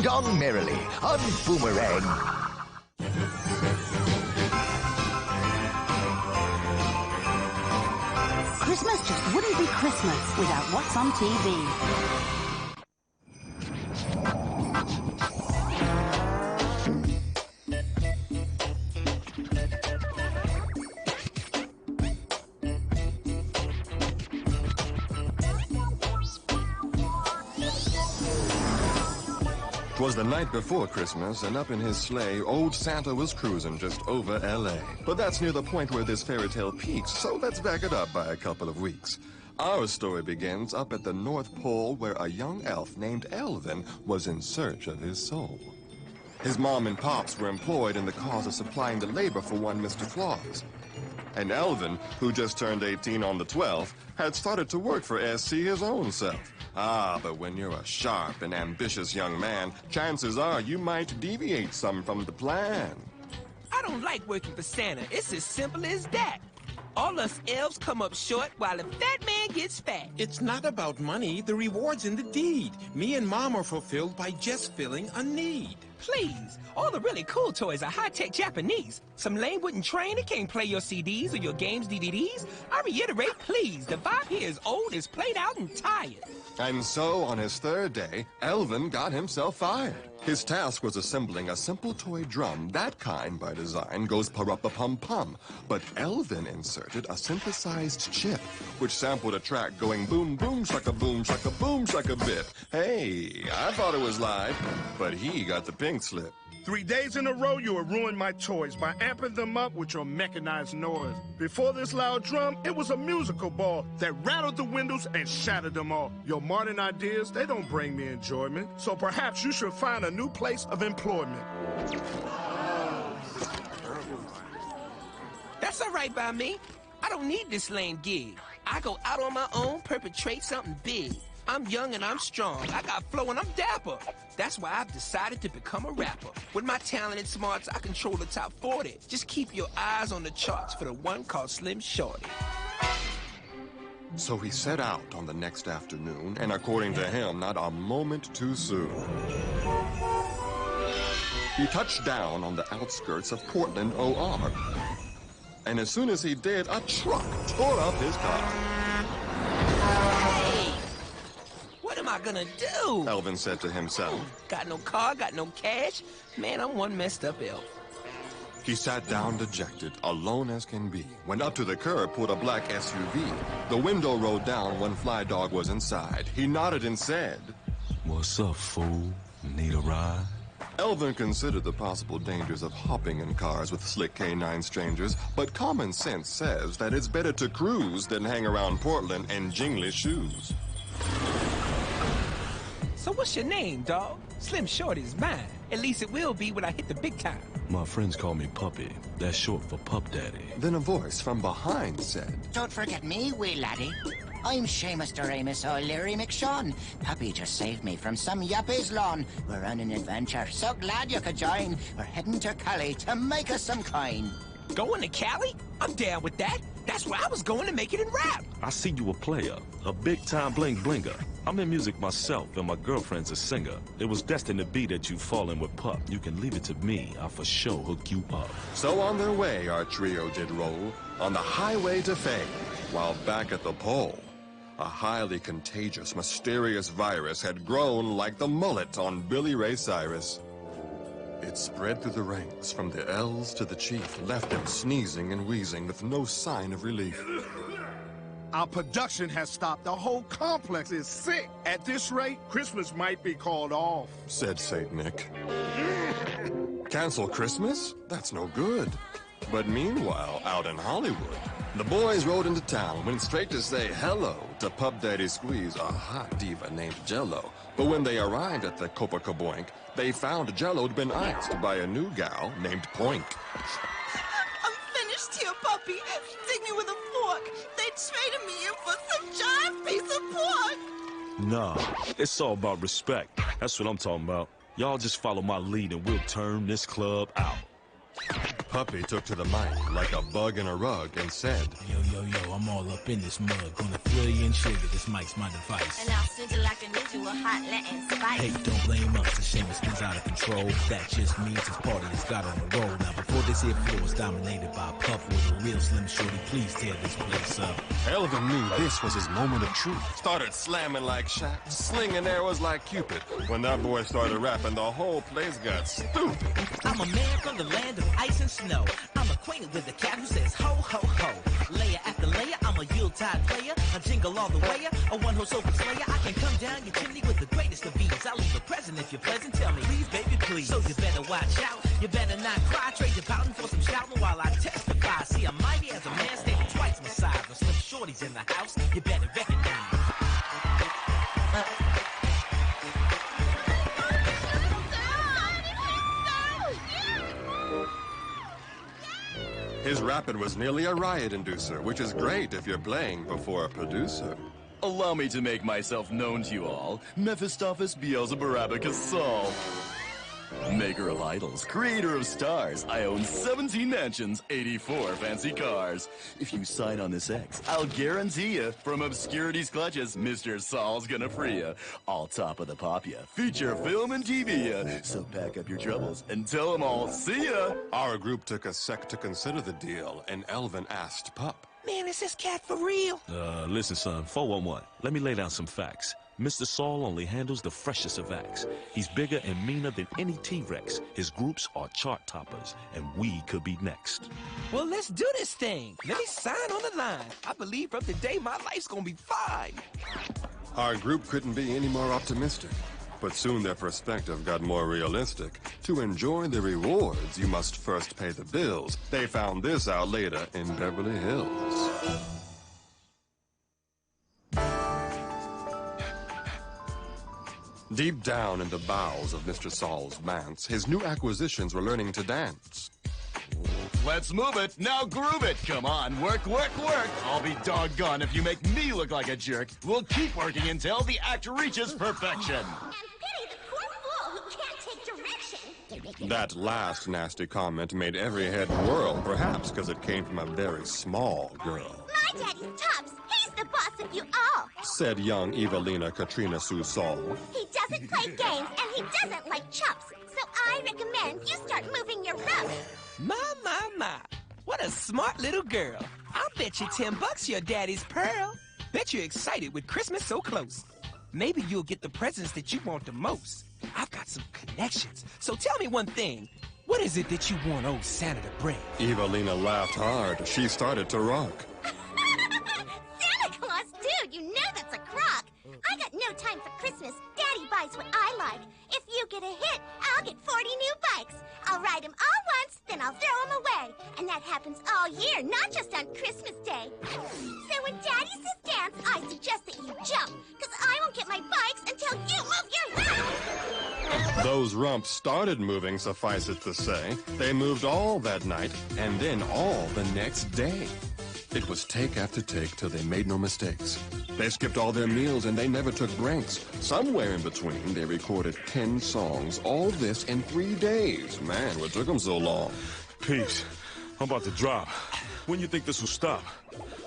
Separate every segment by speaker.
Speaker 1: ding-dong merrily on Boomerang.
Speaker 2: Christmas just wouldn't be Christmas without what's on TV.
Speaker 3: 'Twas the night before Christmas, and up in his sleigh, old Santa was cruising just over L.A. But that's near the point where this fairy tale peaks, so let's back it up by a couple of weeks. Our story begins up at the North Pole, where a young elf named Elvin was in search of his soul. His mom and pops were employed in the cause of supplying the labor for one Mr. Claus. And Elvin, who just turned 18 on the 12th, had started to work for SC his own self. But when you're a sharp and ambitious young man, chances are you might deviate some from the plan.
Speaker 4: I don't like working for Santa. It's as simple as that. All us elves come up short while the fat man gets fat.
Speaker 5: It's not about money. The reward's in the deed. Me and Mom are fulfilled by just filling a need.
Speaker 4: Please, all the really cool toys are high-tech Japanese. Some lame wooden trainer can't play your CDs or your games DVDs. I reiterate, please, the vibe here is old, is played out, and tired.
Speaker 3: And so, on his third day, Elvin got himself fired. His task was assembling a simple toy drum. That kind, by design, goes pa-rup-a-pum-pum. But Elvin inserted a synthesized chip, which sampled a track going boom, boom, shaka, boom, shaka, boom, shaka bit. Hey, I thought it was live, but he got the pink slip.
Speaker 6: 3 days in a row, you have ruined my toys by amping them up with your mechanized noise. Before this loud drum, it was a musical ball that rattled the windows and shattered them all. Your modern ideas, they don't bring me enjoyment. So perhaps you should find a new place of employment.
Speaker 4: That's all right by me. I don't need this lame gig. I go out on my own, perpetrate something big. I'm young and I'm strong. I got flow and I'm dapper. That's why I've decided to become a rapper. With my talent and smarts, I control the top 40. Just keep your eyes on the charts for the one called Slim Shorty.
Speaker 3: So he set out on the next afternoon, and according to him, not a moment too soon. He touched down on the outskirts of Portland, OR. And as soon as he did, a truck tore up his car.
Speaker 4: What am I gonna do?
Speaker 3: Elvin said to himself.
Speaker 4: Got no car, got no cash. Man, I'm one messed up elf.
Speaker 3: He sat down dejected, alone as can be, when up to the curb pulled a black SUV. The window rolled down when Fly Dog was inside. He nodded and said,
Speaker 7: "What's up, fool? Need a ride?"
Speaker 3: Elvin considered the possible dangers of hopping in cars with slick canine strangers, but common sense says that it's better to cruise than hang around Portland in jingly shoes.
Speaker 4: So what's your name, dog? Slim Shorty's mine. At least it will be when I hit the big time.
Speaker 7: My friends call me Puppy. That's short for Pup Daddy.
Speaker 3: Then a voice from behind said,
Speaker 8: "Don't forget me, wee laddie. I'm Seamus Doremus O'Leary McShawn. Puppy just saved me from some yuppie's lawn. We're on an adventure, so glad you could join. We're heading to Cali to make us some coin."
Speaker 4: Going to Cali? I'm down with that. That's where I was going to make it in rap.
Speaker 7: I see you a player, a big-time bling-blinger. I'm in music myself, and my girlfriend's a singer. It was destined to be that you fall in with Pup. You can leave it to me. I'll for sure hook you up.
Speaker 3: So on their way, our trio did roll on the highway to fame, while back at the pole, a highly contagious, mysterious virus had grown like the mullet on Billy Ray Cyrus. It spread through the ranks, from the L's to the chief, left him sneezing and wheezing with no sign of relief.
Speaker 6: Our production has stopped. The whole complex is sick. At this rate, Christmas might be called off,
Speaker 3: said Saint Nick. Cancel Christmas? That's no good. But meanwhile, out in Hollywood, the boys rode into town, went straight to say hello to Pup Daddy Squeeze, a hot diva named Jello. But when they arrived at the Copacabana, they found Jello'd been iced by a new gal named Poink.
Speaker 9: I'm finished here, puppy. Dig me with a fork. They traded me in for some giant piece of pork.
Speaker 7: Nah, it's all about respect. That's what I'm talking about. Y'all just follow my lead and we'll turn this club out.
Speaker 3: Puppy took to the mic like a bug in a rug and said,
Speaker 10: Yo, I'm all up in this mug. Gonna fill you in sugar, this mic's my device.
Speaker 9: And I'll send you like a ninja with hot Latin spice.
Speaker 10: Hey, don't blame us, the Seamus spins out of control. That just means his party has got on the roll. Now before this here floor is dominated by Puff with a real Slim Shorty, please tear this place up.
Speaker 3: Elvin knew this was his moment of truth. Started slamming like Shaq, slinging arrows like Cupid. When that boy started rapping, the whole place got stupid.
Speaker 11: I'm a man from the land of ice and snow. I'm acquainted with the cat who says ho, ho, ho. Layer after layer, I'm a Yuletide player. A jingle all the way, a one-horse sofa slayer. I can come down your chimney with the greatest of ease. I'll leave a present if you're pleasant. Tell me, please, baby, please. So you better watch out. You better not cry. Trade your pouting for some shouting while I testify. See, I'm mighty as a man standing twice my size. The Slim Shorty's in the house. You better recognize.
Speaker 3: His rapping was nearly a riot inducer, which is great if you're playing before a producer.
Speaker 12: Allow me to make myself known to you all. Mephistopheles Beelzebarabicus Saul. Maker of idols, creator of stars. I own 17 mansions, 84 fancy cars. If you sign on this X, I'll guarantee you, from obscurity's clutches, Mr. Saul's gonna free ya. All top of the pop ya, feature film and TV ya. So pack up your troubles and tell them all, see ya.
Speaker 3: Our group took a sec to consider the deal, and Elvin asked Pup.
Speaker 4: Man, is this cat for real?
Speaker 7: Listen, son, 411. Let me lay down some facts. Mr. Saul only handles the freshest of acts. He's bigger and meaner than any T-Rex. His groups are chart toppers, and we could be next.
Speaker 4: Well, let's do this thing. Let me sign on the line. I believe from today my life's gonna be fine.
Speaker 3: Our group couldn't be any more optimistic, but soon their perspective got more realistic. To enjoy the rewards, you must first pay the bills. They found this out later in Beverly Hills. Deep down in the bowels of Mr. Saul's manse, his new acquisitions were learning to dance.
Speaker 12: Let's move it. Now groove it. Come on, work, work, work. I'll be doggone if you make me look like a jerk. We'll keep working until the act reaches perfection.
Speaker 13: And pity the poor fool who can't take direction.
Speaker 3: That last nasty comment made every head whirl, perhaps because it came from a very small girl.
Speaker 13: My daddy's tops. He's the boss of you all.
Speaker 3: Said young Evelina Katrina Sue Saul.
Speaker 13: He doesn't play games, and he doesn't like chops. So I recommend you start moving your rump.
Speaker 4: My. What a smart little girl. I'll bet you $10 your daddy's pearl. Bet you're excited with Christmas so close. Maybe you'll get the presents that you want the most. I've got some connections. So tell me one thing. What is it that you want old Santa to bring?
Speaker 3: Evelina laughed hard. She started to rock.
Speaker 13: Santa Claus, dude, you know that's a crock. I got no time for Christmas. Daddy buys what I like. If you get a hit, I'll get 40 new bikes. I'll ride them all once, then I'll throw them away. And that happens all year, not just on Christmas Day. So when Daddy says dance, I suggest that you jump, because I won't get my bikes until you move your rump.
Speaker 3: Those rumps started moving, suffice it to say. They moved all that night, and then all the next day. It was take after take till they made no mistakes. They skipped all their meals and they never took breaks. Somewhere in between, they recorded 10 songs. All this in 3 days. Man, what took them so long?
Speaker 7: Peace. I'm about to drop. When you think this will stop?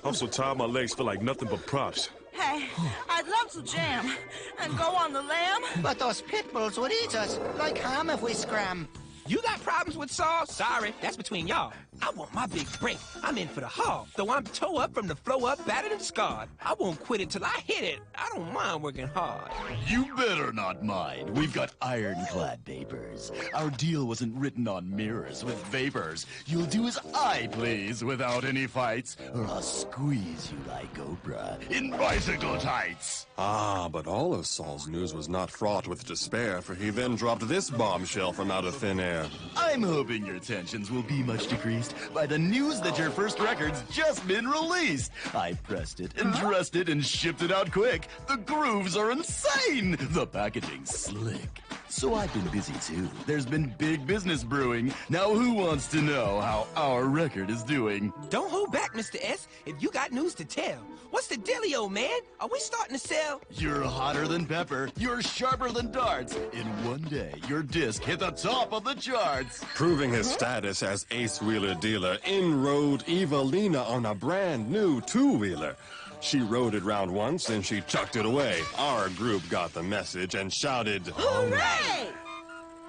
Speaker 7: I'm so tired my legs feel like nothing but props.
Speaker 9: Hey, I'd love to jam and go on the lamb.
Speaker 8: But those pit bulls would eat us like ham if we scram.
Speaker 4: You got problems with Saul? Sorry, that's between y'all. I want my big break. I'm in for the haul. Though I'm toe up from the flow up, battered and scarred. I won't quit it till I hit it. I don't mind working hard.
Speaker 12: You better not mind. We've got ironclad papers. Our deal wasn't written on mirrors with vapors. You'll do as I please without any fights, or I'll squeeze you like Oprah in bicycle tights.
Speaker 3: Ah, but all of Saul's news was not fraught with despair, for he then dropped this bombshell from out of thin air.
Speaker 12: I'm hoping your tensions will be much decreased by the news that your first record's just been released. I pressed it and dressed it and shipped it out quick. The grooves are insane. The packaging's slick. So I've been busy too. There's been big business brewing. Now who wants to know how our record is doing?
Speaker 4: Don't hold back, Mr. S, if you got news to tell. What's the dealio, man? Are we starting to sell?
Speaker 12: You're hotter than pepper. You're sharper than darts. In one day, your disc hit the top of the charts.
Speaker 3: Proving his status as ace-wheeler dealer, in rode Evelina on a brand new two-wheeler. She rode it round once and she chucked it away. Our group got the message and shouted,
Speaker 9: Hooray!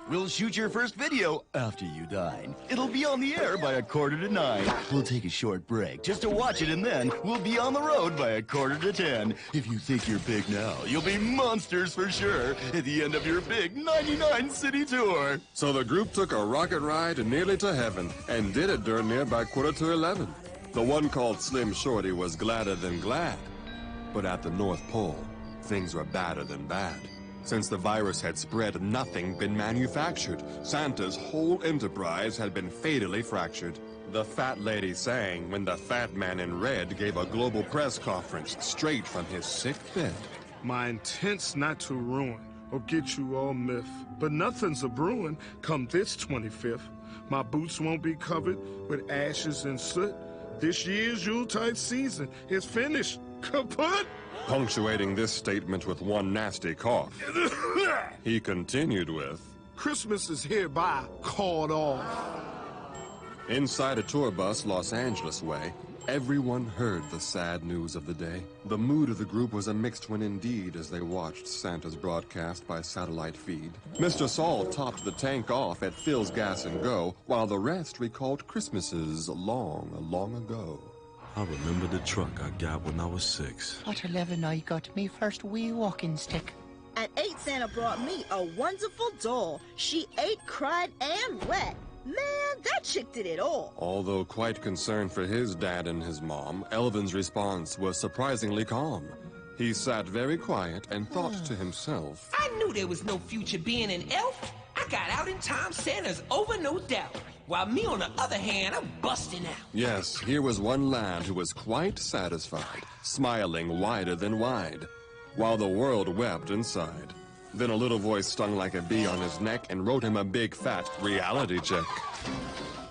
Speaker 12: We'll shoot your first video after you dine. It'll be on the air by 8:45. We'll take a short break just to watch it, and then we'll be on the road by 9:45. If you think you're big now, you'll be monsters for sure at the end of your big 99-city tour.
Speaker 3: So the group took a rocket ride nearly to heaven and did it darn near by 11:45. The one called Slim Shorty was gladder than glad. But at the North Pole, things were badder than bad. Since the virus had spread, nothing been manufactured. Santa's whole enterprise had been fatally fractured. The fat lady sang when the fat man in red gave a global press conference straight from his sick bed.
Speaker 6: My intent's not to ruin or get you all miffed, but nothing's a brewing come this 25th. My boots won't be covered with ashes and soot. This year's Yuletide season is finished. Kaput!
Speaker 3: Punctuating this statement with one nasty cough, he continued with,
Speaker 6: Christmas is hereby called off.
Speaker 3: Inside a tour bus Los Angeles way, everyone heard the sad news of the day. The mood of the group was a mixed one indeed as they watched Santa's broadcast by satellite feed. Mr. Saul topped the tank off at Phil's Gas and Go, while the rest recalled Christmases long, long ago.
Speaker 7: I remember the truck I got when I was 6.
Speaker 8: At 11, I got me first wee walking stick.
Speaker 9: At 8, Santa brought me a wonderful doll. She ate, cried, and wept. Man, that chick did it all.
Speaker 3: Although quite concerned for his dad and his mom, Elvin's response was surprisingly calm. He sat very quiet and thought to himself,
Speaker 4: I knew there was no future being an elf. I got out in time, Santa's over, no doubt. While me, on the other hand, I'm busting out.
Speaker 3: Yes, here was one lad who was quite satisfied, smiling wider than wide, while the world wept inside. Then a little voice stung like a bee on his neck and wrote him a big fat reality check.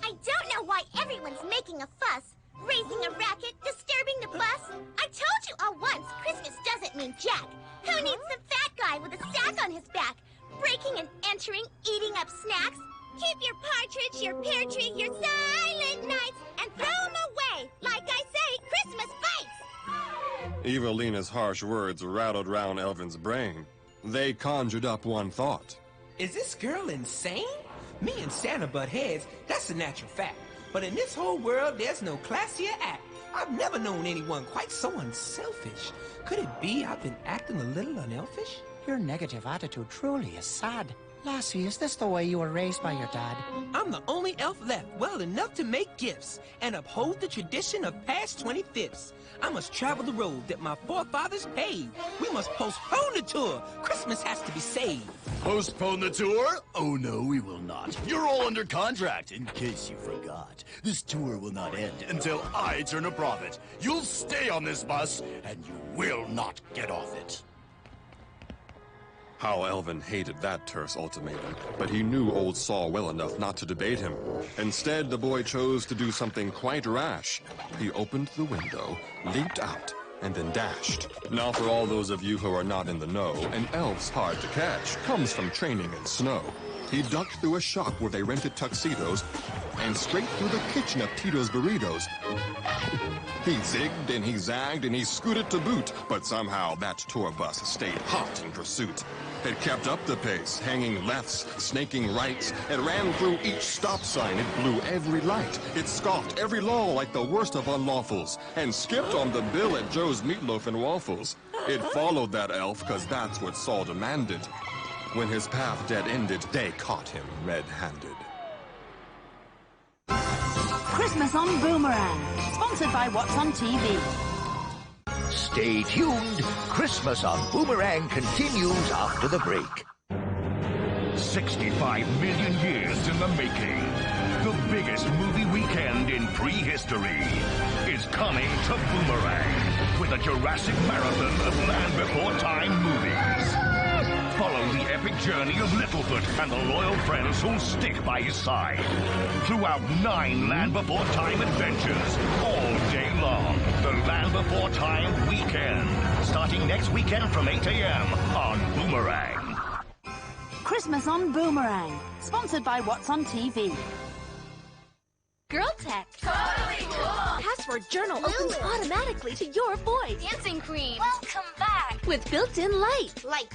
Speaker 13: I don't know why everyone's making a fuss, raising a racket, disturbing the bus. I told you all once, Christmas doesn't mean jack. Who needs some fat guy with a sack on his back, breaking and entering, eating up snacks? Keep your partridge, your pear tree, your silent nights, and throw them away. Like I say, Christmas bites.
Speaker 3: Evelina's harsh words rattled round Elvin's brain. They conjured up one thought.
Speaker 4: Is this girl insane? Me and Santa butt heads, that's a natural fact. But in this whole world, there's no classier act. I've never known anyone quite so unselfish. Could it be I've been acting a little unelfish?
Speaker 8: Your negative attitude truly is sad. Lassie, is this the way you were raised by your dad?
Speaker 4: I'm the only elf left well enough to make gifts and uphold the tradition of past 25ths. I must travel the road that my forefathers paved. We must postpone the tour. Christmas has to be saved.
Speaker 12: Postpone the tour? Oh no, we will not. You're all under contract, in case you forgot. This tour will not end until I turn a profit. You'll stay on this bus, and you will not get off it.
Speaker 3: How Elvin hated that terse ultimatum, but he knew old Saul well enough not to debate him. Instead, the boy chose to do something quite rash. He opened the window, leaped out, and then dashed. Now for all those of you who are not in the know, an elf's hard to catch comes from training in snow. He ducked through a shop where they rented tuxedos and straight through the kitchen of Tito's Burritos. He zigged and he zagged and he scooted to boot, but somehow that tour bus stayed hot in pursuit. It kept up the pace, hanging lefts, snaking rights. It ran through each stop sign. It blew every light. It scoffed every law like the worst of unlawfuls, and skipped on the bill at Joe's Meatloaf and Waffles. It followed that elf, 'cause that's what Saul demanded. When his path dead-ended, they caught him red-handed.
Speaker 2: Christmas on Boomerang, sponsored by What's on TV.
Speaker 1: Stay tuned. Christmas on Boomerang continues after the break.
Speaker 14: 65 million years in the making. The biggest movie weekend in prehistory is coming to Boomerang with a Jurassic Marathon of Land Before Time movies. Follow the epic journey of Littlefoot and the loyal friends who'll stick by his side. Throughout 9 Land Before Time adventures, all day long. The Land Before Time Weekend. Starting next weekend from 8 a.m. on Boomerang.
Speaker 2: Christmas on Boomerang. Sponsored by What's on TV.
Speaker 13: Girl Tech.
Speaker 15: Totally cool.
Speaker 13: Password Journal opens automatically to your voice.
Speaker 15: Dancing Queen. Welcome back.
Speaker 13: With built-in light.
Speaker 15: Light.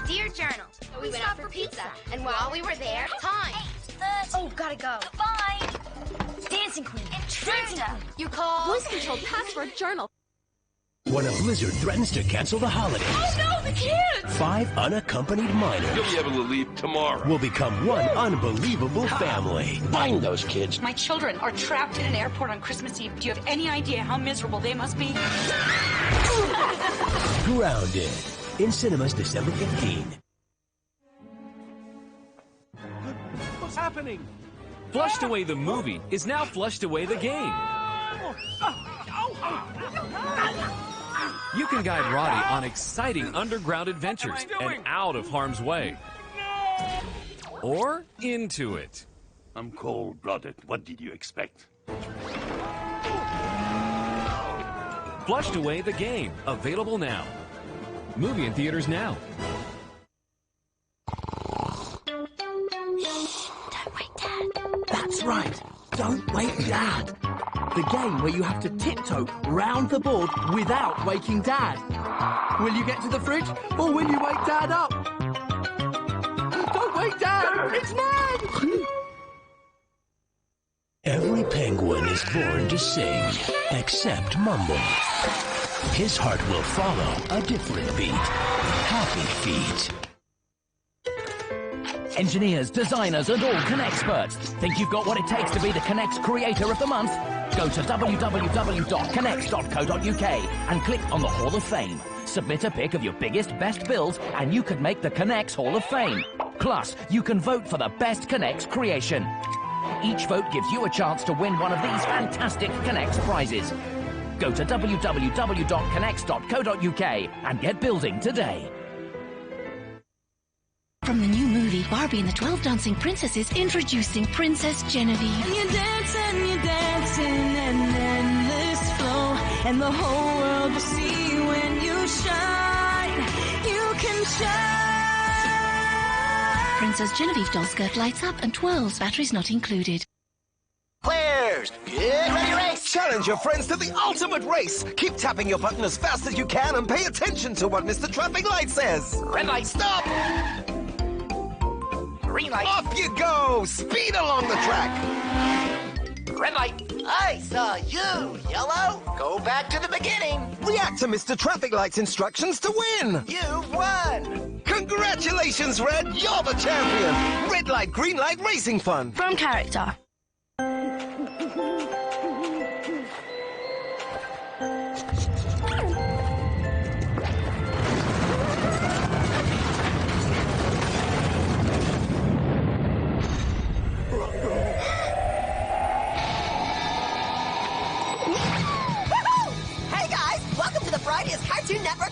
Speaker 15: Dear Journal, we went out for pizza. And while we were there, time. 8:30. Oh, gotta go. Goodbye. Dancing Queen. Intruder. You call.
Speaker 13: Voice-controlled Password Journal.
Speaker 16: When a blizzard threatens to cancel the holidays.
Speaker 15: Oh no, the kids!
Speaker 16: 5 unaccompanied minors.
Speaker 17: You'll be able to leave tomorrow.
Speaker 16: Will become one unbelievable family.
Speaker 17: Find those kids.
Speaker 18: My children are trapped in an airport on Christmas Eve. Do you have any idea how miserable they must be?
Speaker 16: Grounded. In cinemas December 15.
Speaker 19: What's happening? Flushed Away the movie is now Flushed Away the game. You can guide Roddy on exciting underground adventures and out of harm's way. Or into it.
Speaker 17: I'm cold-blooded. What did you expect?
Speaker 19: Flushed Away the game. Available now. Movie in theaters now.
Speaker 13: Don't wake Dad.
Speaker 20: That's right. Don't wake Dad. The game where you have to tiptoe round the board without waking Dad. Will you get to the fridge or will you wake Dad up? Don't wake Dad! It's Ned!
Speaker 16: Every penguin is born to sing, except Mumble. His heart will follow a different beat. Happy Feet.
Speaker 21: Engineers, designers, and all Connexperts. Think you've got what it takes to be the Connex Creator of the Month? Go to www.connex.co.uk and click on the Hall of Fame. Submit a pick of your biggest, best builds, and you could make the Connex Hall of Fame. Plus, you can vote for the best Connex creation. Each vote gives you a chance to win one of these fantastic Connex prizes. Go to www.connex.co.uk and get building today.
Speaker 22: From the new movie, Barbie and the 12 Dancing Princesses, introducing Princess Genevieve.
Speaker 23: You dance and you dance in an endless flow, and the whole world will see when you shine. You can shine.
Speaker 22: Princess Genevieve doll skirt lights up and twirls, batteries not included.
Speaker 24: Players, get ready to race! Challenge your friends to the ultimate race! Keep tapping your button as fast as you can and pay attention to what Mr. Traffic Light says! Red light, stop! Green light. Off you go! Speed along the track! Red light. I saw you, yellow. Go back to the beginning. React to Mr. Traffic Light's instructions to win. You've won. Congratulations, Red. You're the champion. Red light, green light, racing fun.
Speaker 22: From character.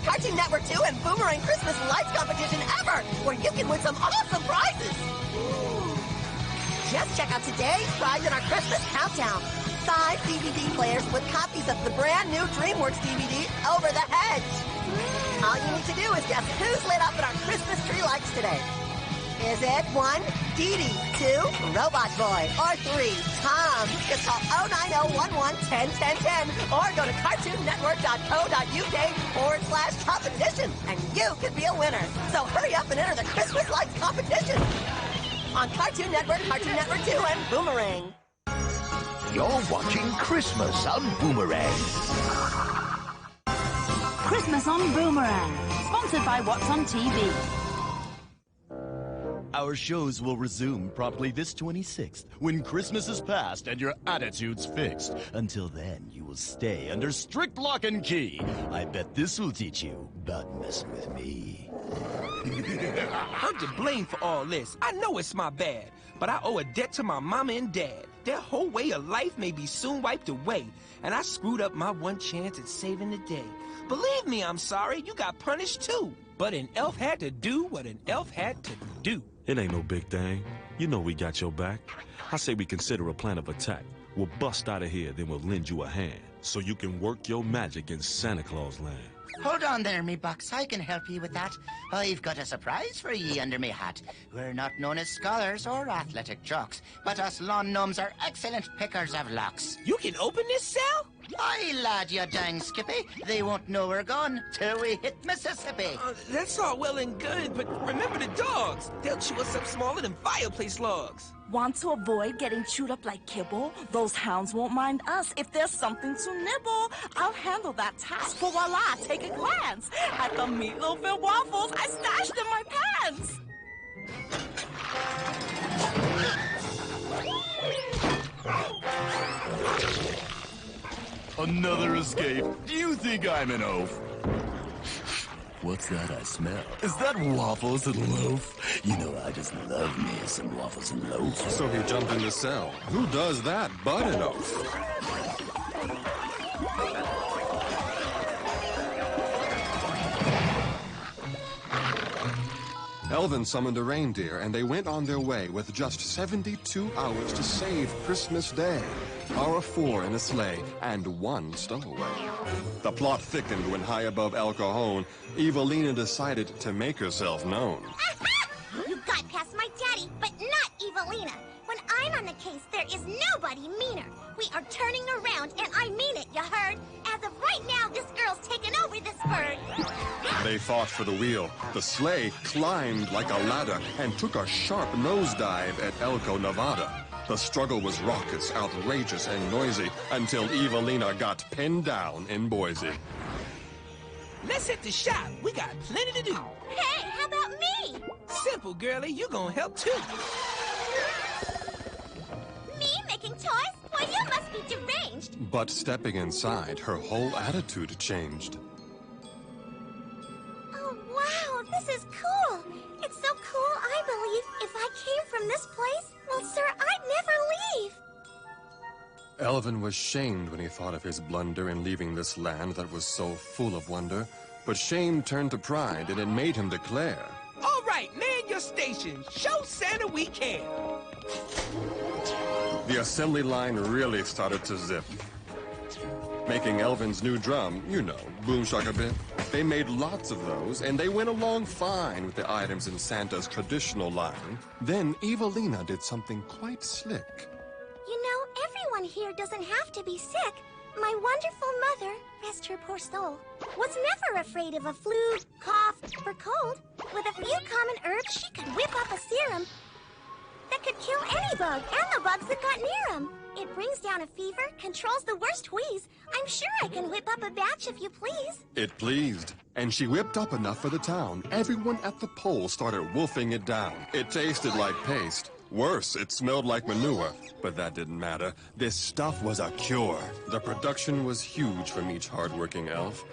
Speaker 25: Cartoon Network 2 and Boomerang Christmas Lights competition ever, where you can win some awesome prizes. Just check out today's prize in our Christmas countdown. 5 DVD players with copies of the brand new DreamWorks DVD, Over the Hedge. All you need to do is guess who's lit up in our Christmas tree lights today. Is it 1, Dee Dee, 2, Robot Boy, or 3, Tom? Just call 09011-101010 or go to cartoonnetwork.co.uk/competition and you could be a winner. So hurry up and enter the Christmas Lights competition on Cartoon Network, Cartoon Network 2, and Boomerang.
Speaker 1: You're watching Christmas on Boomerang.
Speaker 2: Christmas on Boomerang. Sponsored by What's on TV.
Speaker 12: Our shows will resume promptly this 26th, when Christmas is past and your attitude's fixed. Until then, you will stay under strict lock and key. I bet this will teach you about messing with me.
Speaker 4: I'm to blame for all this. I know it's my bad, but I owe a debt to my mama and dad. Their whole way of life may be soon wiped away, and I screwed up my one chance at saving the day. Believe me, I'm sorry. You got punished too. But an elf had to do what an elf had to do.
Speaker 5: It ain't no big thing. You know we got your back. I say we consider a plan of attack. We'll bust out of here, then we'll lend you a hand, so you can work your magic in Santa Claus land.
Speaker 8: Hold on there, me bucks. I can help you with that. I've got a surprise for ye under me hat. We're not known as scholars or athletic jocks, but us lawn gnomes are excellent pickers of locks.
Speaker 4: You can open this cell?
Speaker 8: Aye, lad, you dang skippy. They won't know we're gone till we hit Mississippi.
Speaker 4: That's all well and good, but remember the dogs. They'll chew us up smaller than fireplace logs.
Speaker 6: Want to avoid getting chewed up like kibble? Those hounds won't mind us if there's something to nibble. I'll handle that task, for voila, take a glance. At the meatloaf and waffles I stashed in my pants.
Speaker 12: Another escape? Do you think I'm an oaf? What's that I smell? Is that waffles and loaf? You know, I just love me some waffles and loaf.
Speaker 3: So he jumped in the cell. Who does that but an oaf? Elvin summoned a reindeer, and they went on their way with just 72 hours to save Christmas Day. Our 4 in a sleigh, and 1 stowaway. The plot thickened when high above El Cajon, Evelina decided to make herself known.
Speaker 13: You got past my daddy, but not Evelina. When I'm on the case, there is nobody meaner. We are turning around, and I mean it, you heard? As of right now, this girl's taken over this bird.
Speaker 3: They fought for the wheel. The sleigh climbed like a ladder and took a sharp nosedive at Elko, Nevada. The struggle was raucous, outrageous, and noisy until Evelina got pinned down in Boise.
Speaker 4: Let's hit the shop. We got plenty to do.
Speaker 13: Hey, how about me?
Speaker 4: Simple, girlie. You gonna help too.
Speaker 13: Me making toys? Well, you must be deranged.
Speaker 3: But stepping inside, her whole attitude changed.
Speaker 13: Oh, wow, this is cool. It's so cool, I believe if I came from this place, well, sir, I'd never leave.
Speaker 3: Elvin was shamed when he thought of his blunder in leaving this land that was so full of wonder. But shame turned to pride, and it made him declare,
Speaker 4: All right, man your station. Show Santa we care.
Speaker 3: The assembly line really started to zip. Making Elvin's new drum, you know, boom shaka-bit. They made lots of those, and they went along fine with the items in Santa's traditional line. Then Evelina did something quite slick.
Speaker 13: You know, everyone here doesn't have to be sick. My wonderful mother, rest her poor soul, was never afraid of a flu, cough, or cold. With a few common herbs, she could whip up a serum that could kill any bug and the bugs that got near them. It brings down a fever, controls the worst wheeze. I'm sure I can whip up a batch if you please.
Speaker 3: It pleased, and she whipped up enough for the town. Everyone at the pole started wolfing it down. It tasted like paste. Worse, it smelled like manure. But that didn't matter. This stuff was a cure. The production was huge from each hardworking elf.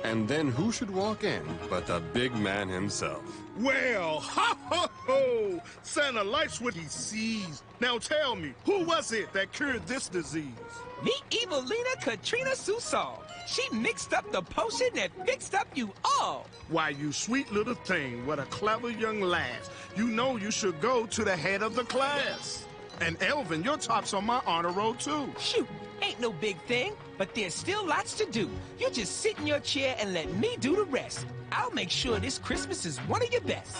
Speaker 3: And then who should walk in but the big man himself?
Speaker 7: Well, ha ha ho! Santa likes what he sees. Now tell me, who was it that cured this disease?
Speaker 4: Meet Evelina Katrina Susal. She mixed up the potion that fixed up you all.
Speaker 7: Why, you sweet little thing, what a clever young lass. You know you should go to the head of the class. And Elvin, your top's on my honor roll too.
Speaker 4: Shoot, ain't no big thing, but there's still lots to do. You just sit in your chair and let me do the rest. I'll make sure this Christmas is one of your best.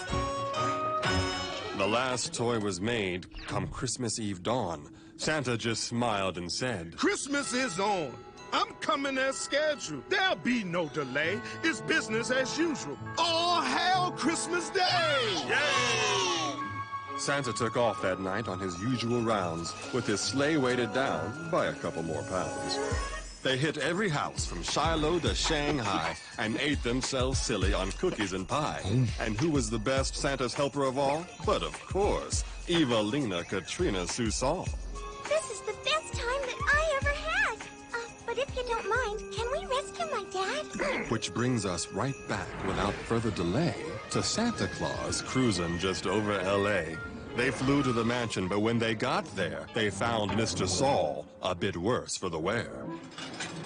Speaker 3: The last toy was made come Christmas Eve dawn. Santa just smiled and said,
Speaker 7: Christmas is on. I'm coming as scheduled. There'll be no delay. It's business as usual. All hail Christmas Day!
Speaker 3: Yay! Santa took off that night on his usual rounds, with his sleigh weighted down by a couple more pounds. They hit every house from Shiloh to Shanghai and ate themselves silly on cookies and pie. And who was the best Santa's helper of all? But of course, Evelina Katrina Susal.
Speaker 13: This is the best time that I ever had. But if you don't mind, can we rescue my dad?
Speaker 3: Which brings us right back without further delay to Santa Claus cruising just over L.A. They flew to the mansion, but when they got there, they found Mr. Saul a bit worse for the wear.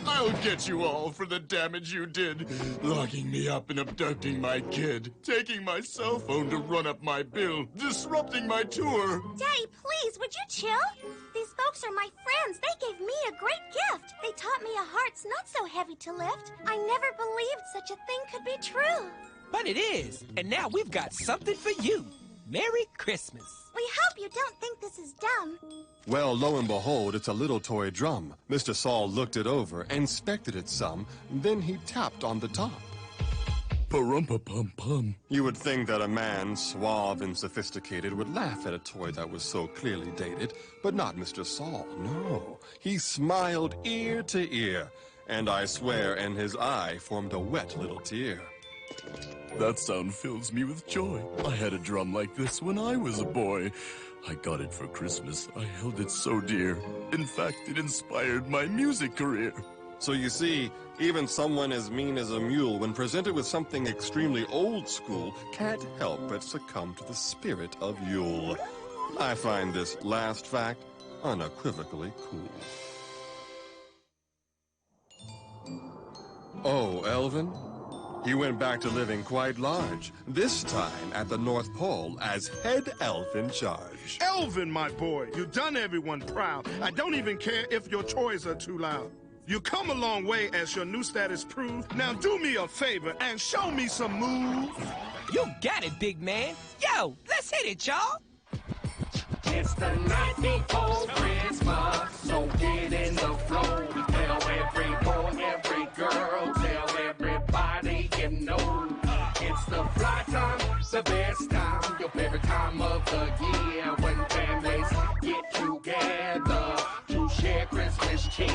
Speaker 12: I'll get you all for the damage you did. Locking me up and abducting my kid. Taking my cell phone to run up my bill. Disrupting my tour.
Speaker 13: Daddy, please, would you chill? These folks are my friends. They gave me a great gift. They taught me a heart's not so heavy to lift. I never believed such a thing could be true.
Speaker 4: But it is. And now we've got something for you. Merry Christmas.
Speaker 13: We hope you don't think this is dumb.
Speaker 3: Well, lo and behold, it's a little toy drum. Mr. Saul looked it over, inspected it some, then he tapped on the top.
Speaker 12: Pa-rum-pa-pum-pum.
Speaker 3: You would think that a man, suave and sophisticated, would laugh at a toy that was so clearly dated, but not Mr. Saul, no. He smiled ear to ear, and I swear in his eye formed a wet little tear.
Speaker 12: That sound fills me with joy. I had a drum like this when I was a boy. I got it for Christmas. I held it so dear. In fact, it inspired my music career.
Speaker 3: So you see, even someone as mean as a mule, when presented with something extremely old school, can't help but succumb to the spirit of Yule. I find this last fact unequivocally cool. Oh, Elvin? He went back to living quite large, this time at the North Pole as head elf in charge.
Speaker 7: Elvin, my boy, you done everyone proud. I don't even care if your toys are too loud. You come a long way as your new status proves. Now do me a favor and show me some moves.
Speaker 4: You got it, big man. Yo, let's hit it, y'all.
Speaker 9: It's the night before Christmas, so get in the flow. Tell every boy, every girl, tell everybody you know. It's the fly time, the best time, your favorite time of the year, when families get together to share Christmas cheer.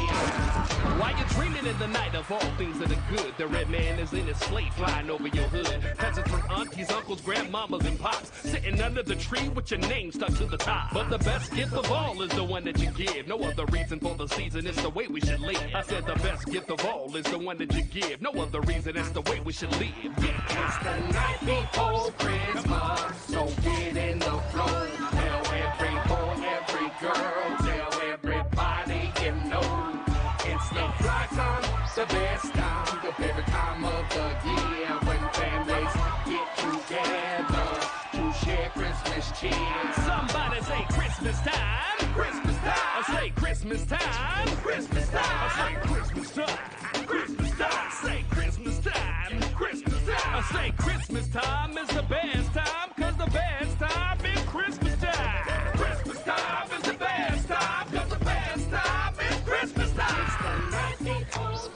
Speaker 19: While you're dreaming in the night of all things that are good, the red man is in his sleigh flying over your hood. Presents from aunties, uncles, grandmamas, and pops, sitting under the tree with your name stuck to the top. But the best gift of all is the one that you give. No other reason for the season, it's the way we should live. I said the best gift of all is the one that you give. No other reason, it's the way we should live. Yeah.
Speaker 9: It's the night before Christmas, so get in the flow. Tell every boy, every girl, tell everybody you know. It's the fly time, the best time, your favorite time of the year, when families get together to share Christmas cheer.
Speaker 19: Somebody say Christmas time.
Speaker 9: Christmas time.
Speaker 19: I say Christmas time.
Speaker 9: Christmas time.
Speaker 19: I say Christmas time.
Speaker 9: Christmas time.
Speaker 19: Say Christmas time.
Speaker 9: Christmas time.
Speaker 19: I say Christmas time is the best time, 'cause the best time is Christmas time.
Speaker 9: Christmas time is the best time, 'cause the best time is Christmas time. It's the night before.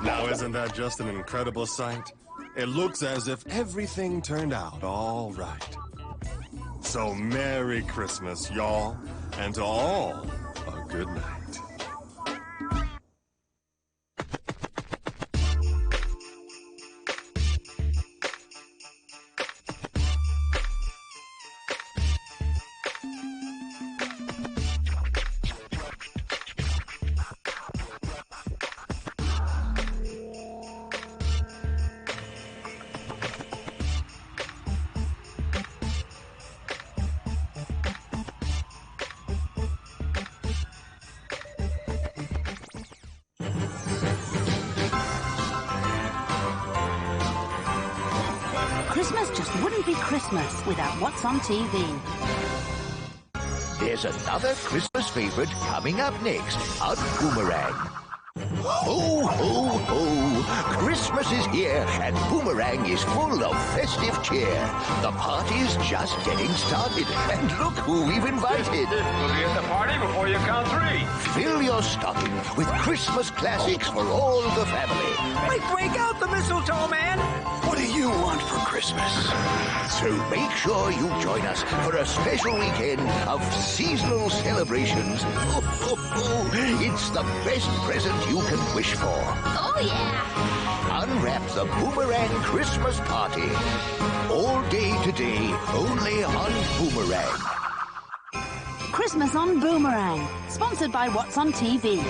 Speaker 3: Now isn't that just an incredible sight? It looks as if everything turned out all right. So Merry Christmas, y'all, and to all, a good night.
Speaker 2: Christmas just wouldn't be Christmas without what's on TV.
Speaker 1: There's another Christmas favorite coming up next on Boomerang. Ho, ho, ho! Christmas is here, and Boomerang is full of festive cheer. The party's just getting started, and look who we've invited.
Speaker 17: We'll be at the party before you count three.
Speaker 1: Fill your stocking with Christmas classics for all the family.
Speaker 24: Wait, break out the mistletoe, man!
Speaker 1: What do you want for Christmas? So make sure you join us for a special weekend of seasonal celebrations. Ho, ho, ho. It's the best present you can wish for.
Speaker 13: Oh, yeah.
Speaker 1: Unwrap the Boomerang Christmas Party. All day today, only on Boomerang.
Speaker 2: Christmas on Boomerang, sponsored by What's on TV.